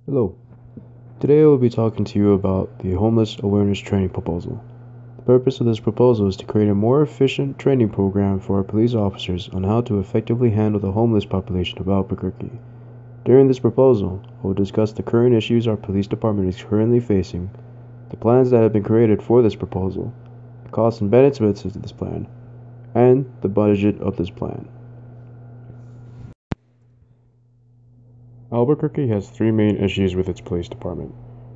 Hello. Today I will be talking to you about the Homeless Awareness Training Proposal. The purpose of this proposal is to create a more efficient training program for our police officers on how to effectively handle the homeless population of Albuquerque. During this proposal, I will discuss the current issues our police department is currently facing, the plans that have been created for this proposal, the costs and benefits of this plan, and the budget of this plan. Albuquerque has three main issues with its police department.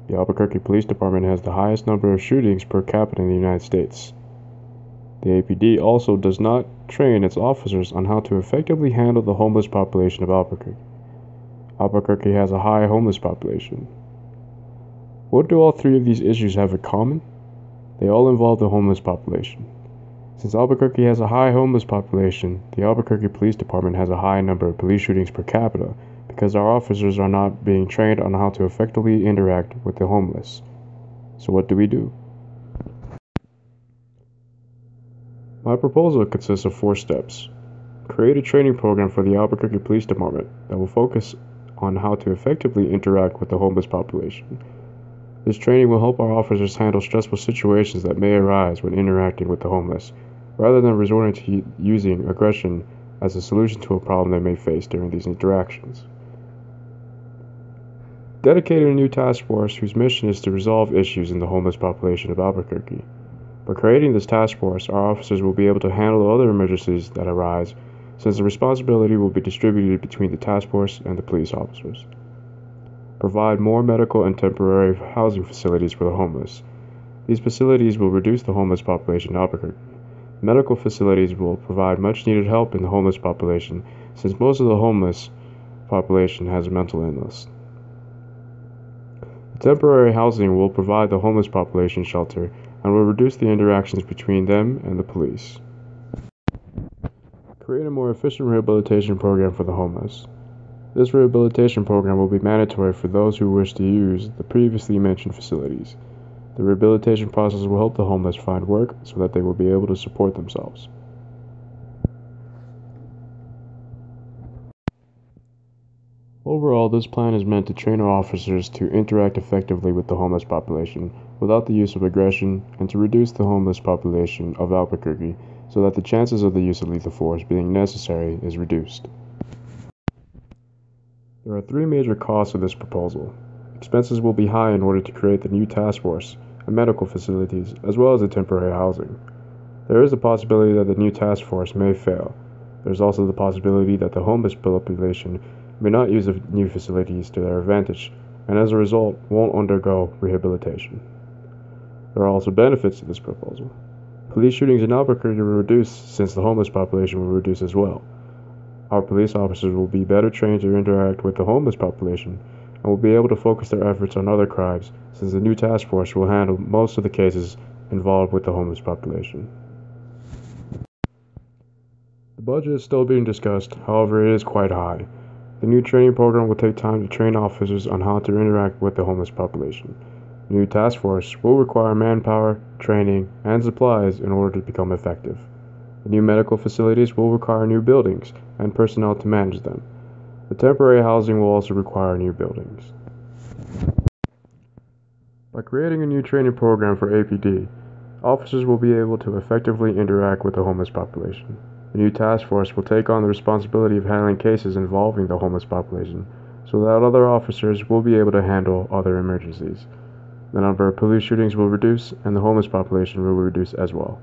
The Albuquerque Police Department has the highest number of shootings per capita in the United States. The APD also does not train its officers on how to effectively handle the homeless population of Albuquerque. Albuquerque has a high homeless population. What do all three of these issues have in common? They all involve the homeless population. Since Albuquerque has a high homeless population, the Albuquerque Police Department has a high number of police shootings per capita because our officers are not being trained on how to effectively interact with the homeless. So what do? My proposal consists of 4 steps. Create a training program for the Albuquerque Police Department that will focus on how to effectively interact with the homeless population. This training will help our officers handle stressful situations that may arise when interacting with the homeless, rather than resorting to using aggression as a solution to a problem they may face during these interactions. Dedicating a new task force whose mission is to resolve issues in the homeless population of Albuquerque. By creating this task force, our officers will be able to handle other emergencies that arise, since the responsibility will be distributed between the task force and the police officers. Provide more medical and temporary housing facilities for the homeless. These facilities will reduce the homeless population in Albuquerque. Medical facilities will provide much needed help in the homeless population, since most of the homeless population has mental illness. Temporary housing will provide the homeless population shelter and will reduce the interactions between them and the police. Create a more efficient rehabilitation program for the homeless. This rehabilitation program will be mandatory for those who wish to use the previously mentioned facilities. The rehabilitation process will help the homeless find work so that they will be able to support themselves. Overall, this plan is meant to train our officers to interact effectively with the homeless population without the use of aggression and to reduce the homeless population of Albuquerque so that the chances of the use of lethal force being necessary is reduced. There are 3 major costs of this proposal. Expenses will be high in order to create the new task force and medical facilities as well as the temporary housing. There is a possibility that the new task force may fail. There is also the possibility that the homeless population may not use the new facilities to their advantage, and as a result won't undergo rehabilitation. There are also benefits to this proposal. Police shootings in Albuquerque will reduce since the homeless population will reduce as well. Our police officers will be better trained to interact with the homeless population and will be able to focus their efforts on other crimes since the new task force will handle most of the cases involved with the homeless population. The budget is still being discussed, however it is quite high. The new training program will take time to train officers on how to interact with the homeless population. The new task force will require manpower, training, and supplies in order to become effective. The new medical facilities will require new buildings and personnel to manage them. The temporary housing will also require new buildings. By creating a new training program for APD, officers will be able to effectively interact with the homeless population. The new task force will take on the responsibility of handling cases involving the homeless population so that other officers will be able to handle other emergencies. The number of police shootings will reduce and the homeless population will reduce as well.